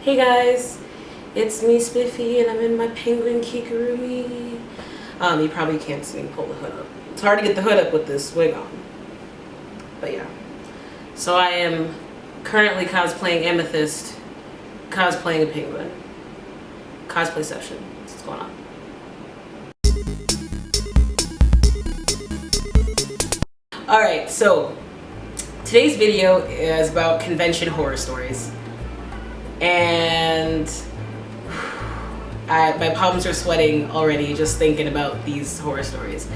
Hey guys, it's me Spiffy and I'm in my penguin kigurumi. You probably can't see me pull the hood up. It's hard to get the hood up with this wig on. But yeah. So I am currently cosplaying Amethyst, cosplaying a penguin. Cosplay session. What's going on? Alright, so today's video is about convention horror stories. And my palms are sweating already just thinking about these horror stories.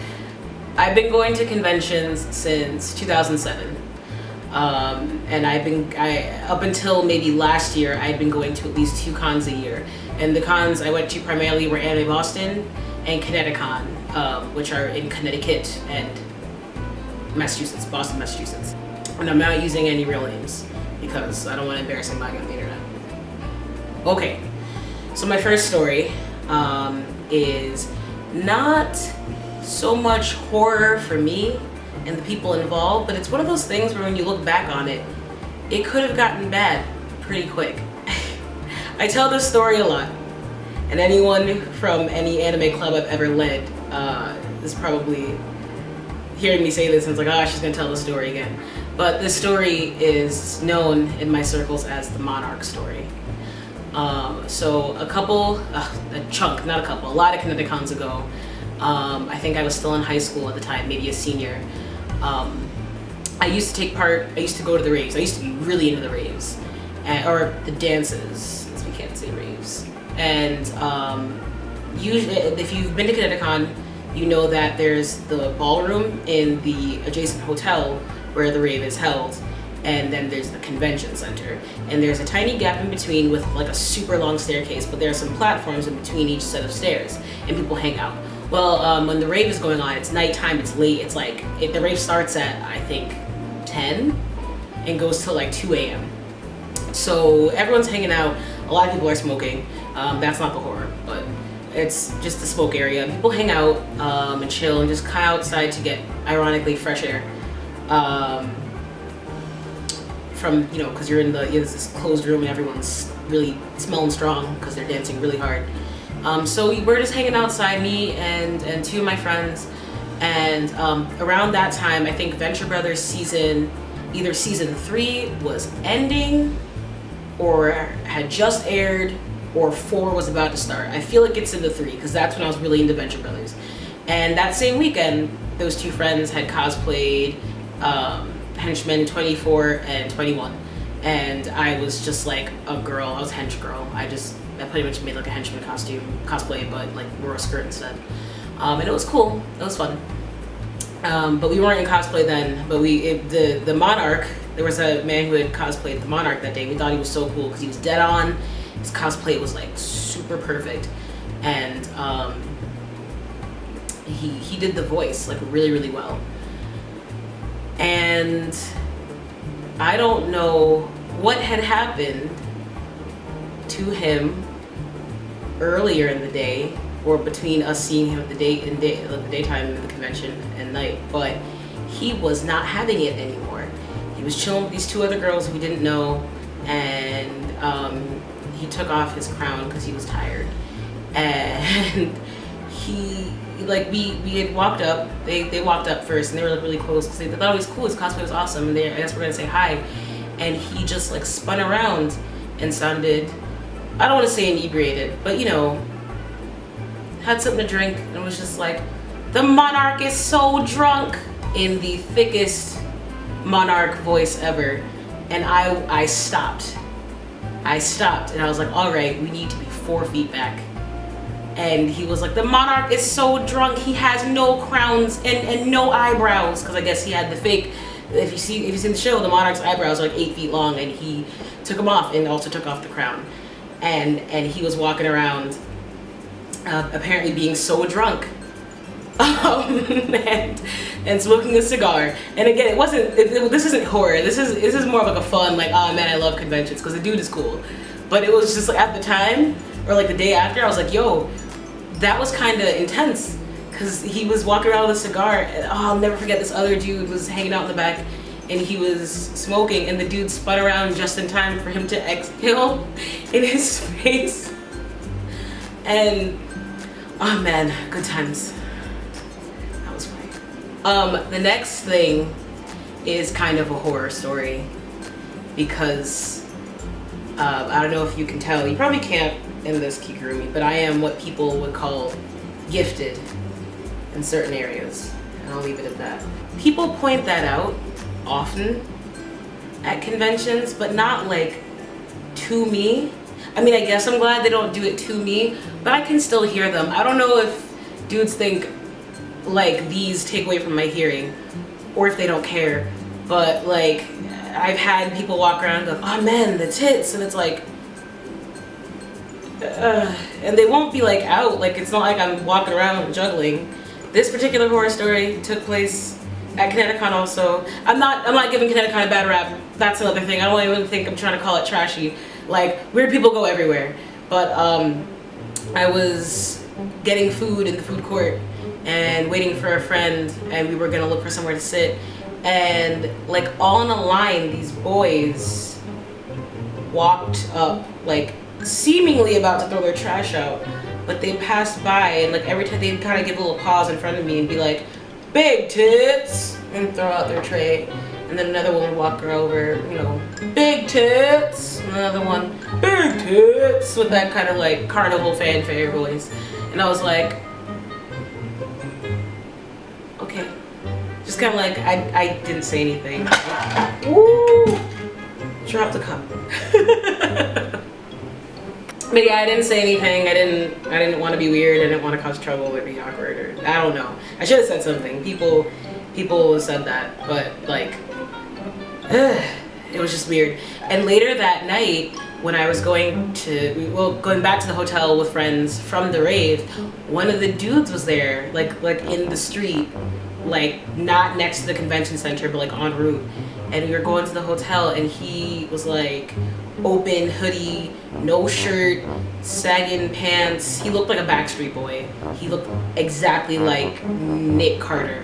I've been going to conventions since 2007. And up until maybe last year, I'd been going to at least 2 cons a year. And the cons I went to primarily were Anime Boston and Kineticon, which are in Connecticut and Massachusetts, Boston, Massachusetts. And I'm not using any real names because I don't want to embarrass anybody on the internet. Okay, so my first story is not so much horror for me and the people involved, but it's one of those things where when you look back on it, it could have gotten bad pretty quick. I tell this story a lot, and anyone from any anime club I've ever led is probably hearing me say this and it's like, oh, she's gonna tell the story again. But this story is known in my circles as the Monarch story. So a lot of Kineticons ago, I think I was still in high school at the time, maybe a senior. I used to go to the raves. I used to be really into the raves, or the dances, since we can't say raves. And usually, if you've been to Kineticon, you know that there's the ballroom in the adjacent hotel where the rave is held. And then there's the convention center. And there's a tiny gap in between with like a super long staircase, but there are some platforms in between each set of stairs, and people hang out. Well, when the rave is going on, it's nighttime, it's late, it's like, the rave starts at, I think, 10 and goes till like 2 a.m. So everyone's hanging out, a lot of people are smoking. That's not the horror, but it's just the smoke area. People hang out and chill and just come outside to get, ironically, fresh air. From, because you're in this closed room and everyone's really smelling strong because they're dancing really hard. So we're just hanging outside, me and 2 of my friends. And around that time, I think Venture Brothers either season 3 was ending or had just aired, or 4 was about to start. I feel like it's into 3 because that's when I was really into Venture Brothers. And that same weekend, those 2 friends had cosplayed Henchmen 24 and 21, and I was just like a girl. I was a hench girl. I pretty much made like a henchman cosplay, but like wore a skirt instead. And it was cool. It was fun. But we weren't in cosplay then. But the Monarch. There was a man who had cosplayed the Monarch that day. We thought he was so cool because he was dead on. His cosplay was like super perfect, and he did the voice like really, really well. And I don't know what had happened to him earlier in the day, or between us seeing him at the daytime in the convention and night, but he was not having it anymore. He was chilling with these 2 other girls who we didn't know, and he took off his crown because he was tired. And we had walked up, they walked up first, and they were like really close because they thought it was cool, his cosplay was awesome, and I guess we're gonna say hi. And he just like spun around and sounded, I don't want to say inebriated, but had something to drink, and was just like, the Monarch is so drunk, in the thickest Monarch voice ever. And I stopped, and I was like, all right, we need to be 4 feet back. And he was like, the Monarch is so drunk, he has no crowns and no eyebrows, because I guess he had the fake. If you've seen the show, the Monarch's eyebrows are like 8 feet long, and he took them off and also took off the crown. And he was walking around apparently being so drunk and smoking a cigar. And again, this isn't horror, this is more of like a fun, like, oh man, I love conventions because the dude is cool. But it was just like, at the time, or like the day after, I was like, yo, that was kind of intense, because he was walking around with a cigar, and I'll never forget, this other dude was hanging out in the back, and he was smoking, and the dude spun around just in time for him to exhale in his face. And oh man, good times. That was funny. The next thing is kind of a horror story, because I don't know if you can tell, you probably can't in this kigurumi, but I am what people would call gifted in certain areas, and I'll leave it at that. People point that out often at conventions, but not like to me. I mean, I guess I'm glad they don't do it to me, but I can still hear them. I don't know if dudes think like these take away from my hearing, or if they don't care, but like I've had people walk around and go, oh man, the tits, and it's like, and they won't be like out, like it's not like I'm walking around juggling. This particular horror story took place at ConnectiCon also. I'm not giving ConnectiCon a bad rap. That's another thing. I don't even think I'm trying to call it trashy. Like, weird people go everywhere. But I was getting food in the food court and waiting for a friend, and we were gonna look for somewhere to sit. And like all in a line, these boys walked up, like seemingly about to throw their trash out, but they passed by, and like every time they'd kind of give a little pause in front of me and be like, big tits, and throw out their tray. And then another one would walk her over, you know, big tits, and another one, big tits, with that kind of like carnival fanfare voice. And I was like, okay. Just kind of like, I didn't say anything. Woo! Drop the cup. But yeah, I didn't say anything. I didn't want to be weird. I didn't want to cause trouble or be awkward, or I don't know. I should have said something. People said that, but like, it was just weird. And later that night, when I was going back to the hotel with friends from the rave, one of the dudes was there, like in the street, like not next to the convention center, but like en route. And we were going to the hotel, and he was like open hoodie, no shirt, sagging pants. He looked like a Backstreet Boy. He looked exactly like Nick Carter,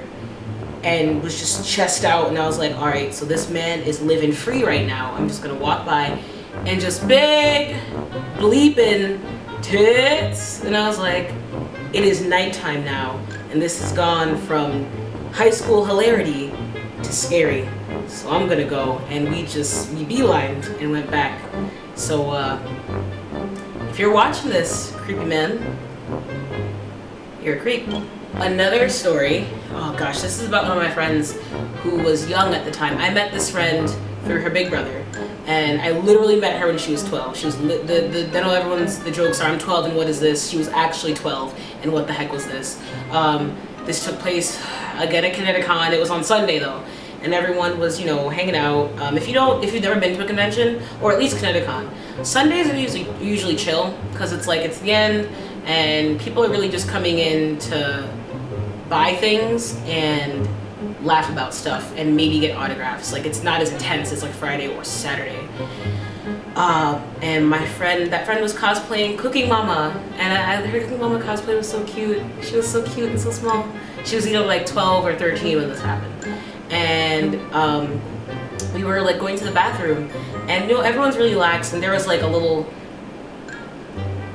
and was just chest out. And I was like, all right, so this man is living free right now. I'm just gonna walk by and just big bleeping tits. And I was like, it is nighttime now, and this has gone from high school hilarity to scary. So I'm gonna go, and we beelined and went back. So if you're watching this, creepy man, you're a creep. Another story, oh gosh, this is about one of my friends who was young at the time. I met this friend through her big brother, and I literally met her when she was 12. She was, I know the jokes are, I'm 12 and what is this? She was actually 12, and what the heck was this? This took place again at ConnectiCon. It was on Sunday though, and everyone was, you know, hanging out. If you've never been to a convention, or at least ConnectiCon, Sundays are usually chill, because it's like it's the end, and people are really just coming in to buy things and laugh about stuff and maybe get autographs. Like, it's not as intense as like Friday or Saturday. And that friend was cosplaying Cooking Mama, and I heard Cooking Mama cosplay was so cute. She was so cute and so small. She was either like 12 or 13 when this happened. And we were like going to the bathroom, and you know, everyone's really lax, and there was like a little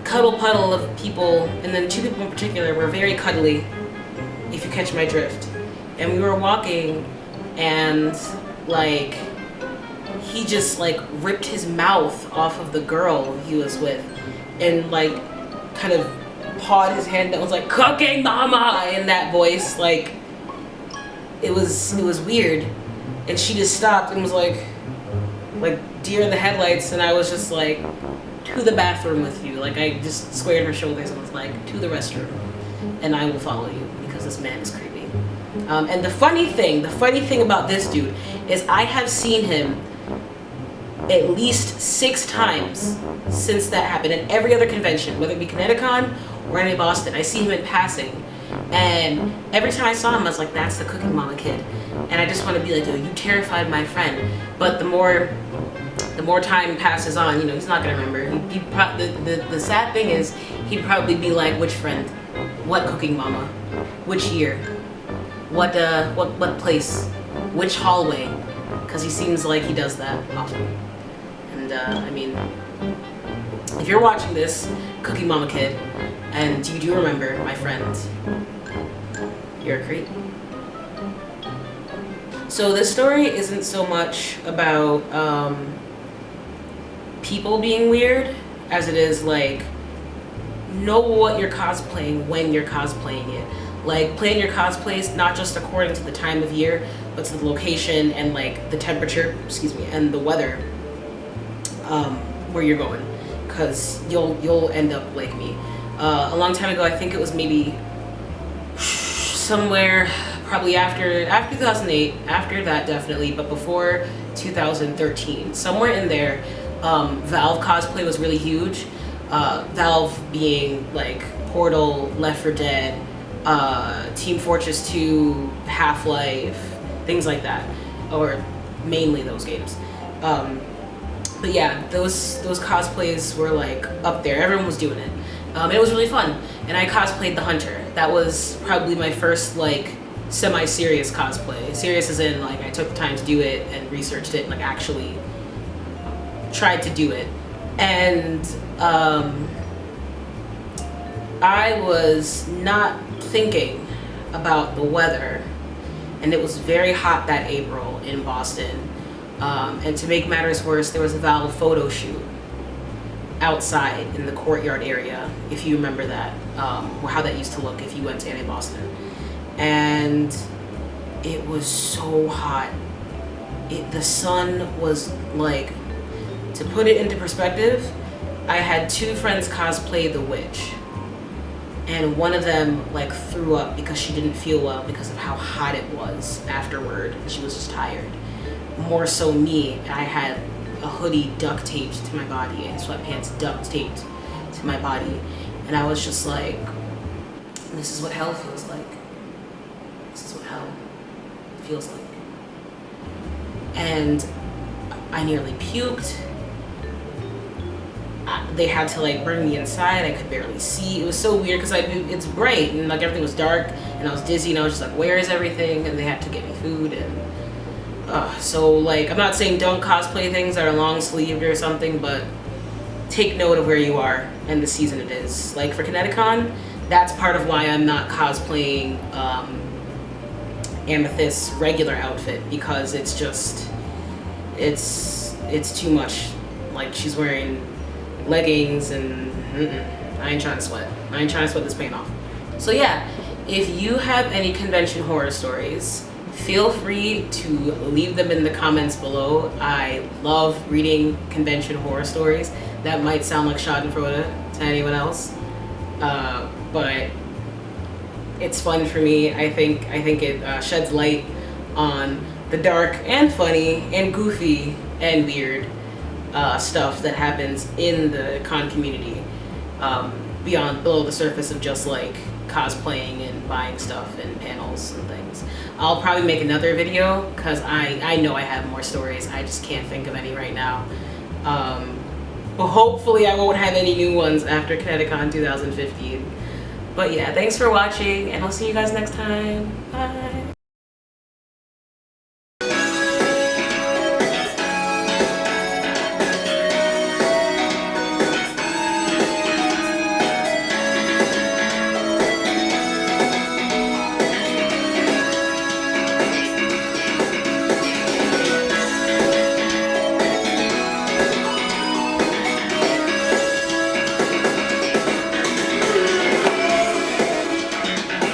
cuddle puddle of people, and then two people in particular were very cuddly, if you catch my drift. And we were walking, and like he just like ripped his mouth off of the girl he was with, and like kind of pawed his hand down, was like, "Cooking Mama," in that voice. Like it was weird. And she just stopped and was like deer in the headlights, and I was just like, to the bathroom with you. Like, I just squared her shoulders and was like, to the restroom, and I will follow you, because this man is creepy. And the funny thing about this dude is I have seen him at least 6 times since that happened, at every other convention, whether it be ConnectiCon or any Boston. I see him in passing, and every time I saw him, I was like, that's the Cooking Mama kid. And I just want to be like, oh, you terrified my friend. But the more time passes on, you know, he's not gonna remember. The sad thing is, he'd probably be like, which friend? What Cooking Mama? Which year? What place? Which hallway? because he seems like he does that often. And I mean, if you're watching this, Cookie Mama Kid, and you do remember, my friend, you're a creep. So this story isn't so much about people being weird as it is like, know what you're cosplaying when you're cosplaying it. Like, plan your cosplays not just according to the time of year, but to the location and like the temperature, excuse me, and the weather where you're going, because you'll end up like me. A long time ago, I think it was maybe somewhere probably after 2008, after that definitely, but before 2013, somewhere in there, Valve cosplay was really huge. Valve being like Portal, Left 4 Dead, Team Fortress 2, Half-Life, things like that, or mainly those games. But yeah, those cosplays were like up there. Everyone was doing it. It was really fun, and I cosplayed the Hunter. That was probably my first like semi-serious cosplay. Serious as in like I took the time to do it and researched it and like actually tried to do it. And I was not thinking about the weather, and it was very hot that April in Boston. And to make matters worse, there was a Valve photo shoot outside in the courtyard area, if you remember that, or how that used to look if you went to NA Boston. And it was so hot. The sun was like, to put it into perspective, I had two friends cosplay the witch, and one of them like threw up because she didn't feel well because of how hot it was afterward. She was just tired. More so me, I had a hoodie duct taped to my body and sweatpants duct taped to my body, and I was just like, this is what hell feels like. This is what hell feels like. And I nearly puked. They had to like bring me inside. I could barely see. It was so weird because it's bright and like everything was dark, and I was dizzy, and I was just like, where is everything? And they had to get me food. And so like, I'm not saying don't cosplay things that are long sleeved or something, but take note of where you are and the season it is. Like for Kineticon, that's part of why I'm not cosplaying Amethyst's regular outfit, because it's just, it's too much. Like she's wearing leggings and I ain't trying to sweat. I ain't trying to sweat this paint off. So yeah, if you have any convention horror stories, feel free to leave them in the comments below. I love reading convention horror stories. That might sound like schadenfreude to anyone else, but it's fun for me. I think it sheds light on the dark and funny and goofy and weird stuff that happens in the con community, below the surface of just like cosplaying and buying stuff and panels and things. I'll probably make another video because I know I have more stories. I just can't think of any right now. But hopefully I won't have any new ones after Kineticon 2015. But yeah, thanks for watching, and I'll see you guys next time. Bye.